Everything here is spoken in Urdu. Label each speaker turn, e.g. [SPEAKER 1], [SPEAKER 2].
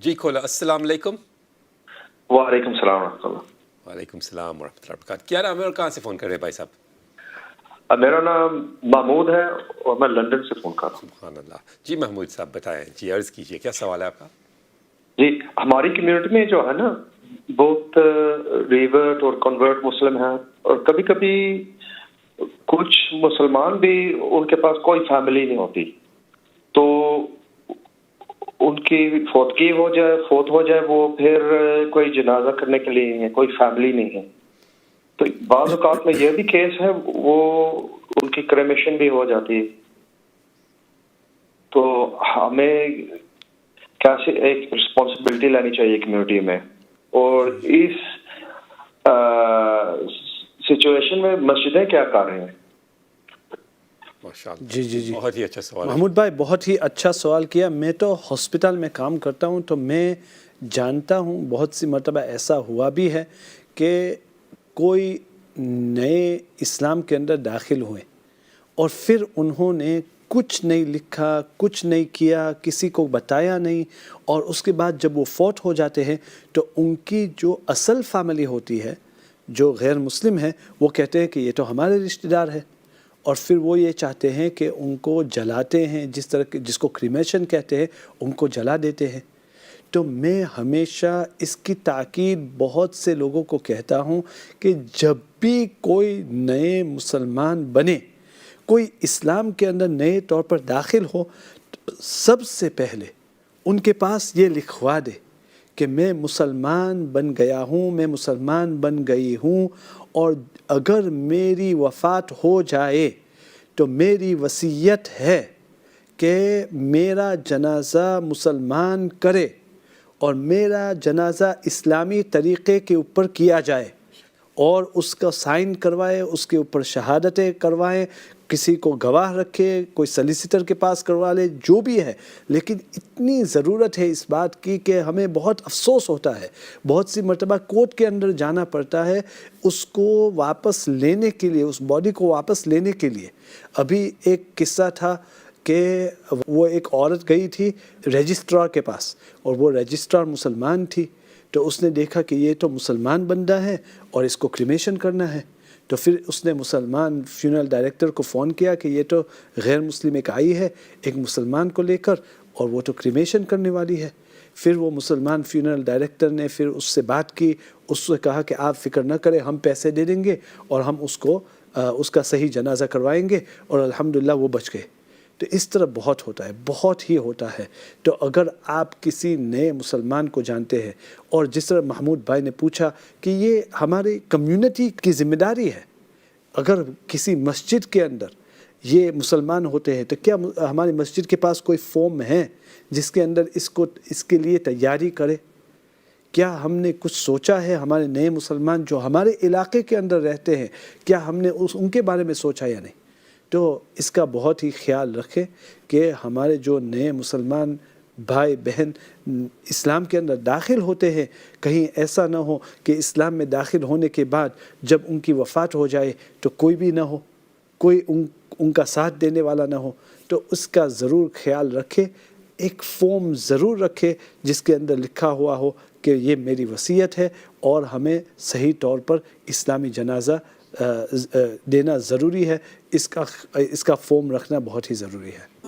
[SPEAKER 1] جی کھولا. السلام علیکم.
[SPEAKER 2] وعلیکم السلام ورحمۃ اللہ.
[SPEAKER 1] وعلیکم السلام ورحمۃ اللہ وبرکاتہ. کیا نام ہے اور کہاں سے فون کر رہے ہیں بھائی صاحب؟
[SPEAKER 2] میرا نام محمود ہے اور میں لندن سے فون کر رہا ہوں.
[SPEAKER 1] سبحان اللہ. جی محمود صاحب بتائیں. جی عرض کیجیے, کیا سوال ہے آپ کا؟
[SPEAKER 2] جی ہماری کمیونٹی میں جو ہے نا بہت ریورٹ اور کنورٹ مسلم ہیں, اور کبھی کبھی کچھ مسلمان بھی ان کے پاس کوئی فیملی نہیں ہوتی, تو ان کی فوت ہو جائے وہ پھر کوئی جنازہ کرنے کے لیے نہیں ہے, کوئی فیملی نہیں ہے. تو بعض اوقات میں یہ بھی کیس ہے, وہ ان کی کریمیشن بھی ہو جاتی ہے. تو ہمیں کیسے ایک رسپانسبلٹی لینی چاہیے کمیونٹی میں, اور اس سچویشن میں مسجدیں کیا کر رہے ہیں؟
[SPEAKER 1] جی بہت ہی اچھا سوال.
[SPEAKER 3] محمود بھائی بہت ہی اچھا سوال کیا. میں تو ہاسپٹل میں کام کرتا ہوں, تو میں جانتا ہوں بہت سی مرتبہ ایسا ہوا بھی ہے کہ کوئی نئے اسلام کے اندر داخل ہوئے اور پھر انہوں نے کچھ نہیں لکھا, کچھ نہیں کیا, کسی کو بتایا نہیں, اور اس کے بعد جب وہ فوت ہو جاتے ہیں تو ان کی جو اصل فیملی ہوتی ہے جو غیر مسلم ہے وہ کہتے ہیں کہ یہ تو ہمارے رشتہ دار ہے, اور پھر وہ یہ چاہتے ہیں کہ ان کو جلاتے ہیں, جس کو کریمیشن کہتے ہیں, ان کو جلا دیتے ہیں. تو میں ہمیشہ اس کی تاکید بہت سے لوگوں کو کہتا ہوں کہ جب بھی کوئی نئے مسلمان بنے, کوئی اسلام کے اندر نئے طور پر داخل ہو, سب سے پہلے ان کے پاس یہ لکھوا دے کہ میں مسلمان بن گیا ہوں, میں مسلمان بن گئی ہوں, اور اگر میری وفات ہو جائے تو میری وصیت ہے کہ میرا جنازہ مسلمان کرے اور میرا جنازہ اسلامی طریقے کے اوپر کیا جائے, اور اس کا سائن کروائے, اس کے اوپر شہادتیں کروائیں, کسی کو گواہ رکھے, کوئی سلیسیٹر کے پاس کروا لے, جو بھی ہے. لیکن اتنی ضرورت ہے اس بات کی کہ ہمیں بہت افسوس ہوتا ہے, بہت سی مرتبہ کورٹ کے اندر جانا پڑتا ہے اس کو واپس لینے کے لیے, اس باڈی کو واپس لینے کے لیے. ابھی ایک قصہ تھا کہ وہ ایک عورت گئی تھی رجسٹرار کے پاس, اور وہ رجسٹرار مسلمان تھی, تو اس نے دیکھا کہ یہ تو مسلمان بندہ ہے اور اس کو کریمیشن کرنا ہے. تو پھر اس نے مسلمان فیونرل ڈائریکٹر کو فون کیا کہ یہ تو غیر مسلم ایک آئی ہے ایک مسلمان کو لے کر, اور وہ تو کریمیشن کرنے والی ہے. پھر وہ مسلمان فیونرل ڈائریکٹر نے پھر اس سے بات کی, اس سے کہا کہ آپ فکر نہ کریں, ہم پیسے دے دیں گے اور ہم اس کا صحیح جنازہ کروائیں گے, اور الحمدللہ وہ بچ گئے. تو اس طرح بہت ہوتا ہے, بہت ہی ہوتا ہے. تو اگر آپ کسی نئے مسلمان کو جانتے ہیں, اور جس طرح محمود بھائی نے پوچھا کہ یہ ہماری کمیونٹی کی ذمہ داری ہے, اگر کسی مسجد کے اندر یہ مسلمان ہوتے ہیں تو کیا ہماری مسجد کے پاس کوئی فارم ہے جس کے اندر اس کے لیے تیاری کرے؟ کیا ہم نے کچھ سوچا ہے ہمارے نئے مسلمان جو ہمارے علاقے کے اندر رہتے ہیں, کیا ہم نے ان کے بارے میں سوچا یا نہیں؟ تو اس کا بہت ہی خیال رکھیں کہ ہمارے جو نئے مسلمان بھائی بہن اسلام کے اندر داخل ہوتے ہیں, کہیں ایسا نہ ہو کہ اسلام میں داخل ہونے کے بعد جب ان کی وفات ہو جائے تو کوئی بھی نہ ہو, کوئی ان کا ساتھ دینے والا نہ ہو. تو اس کا ضرور خیال رکھے, ایک فارم ضرور رکھے جس کے اندر لکھا ہوا ہو کہ یہ میری وصیت ہے, اور ہمیں صحیح طور پر اسلامی جنازہ دینا ضروری ہے. اس کا فارم رکھنا بہت ہی ضروری ہے.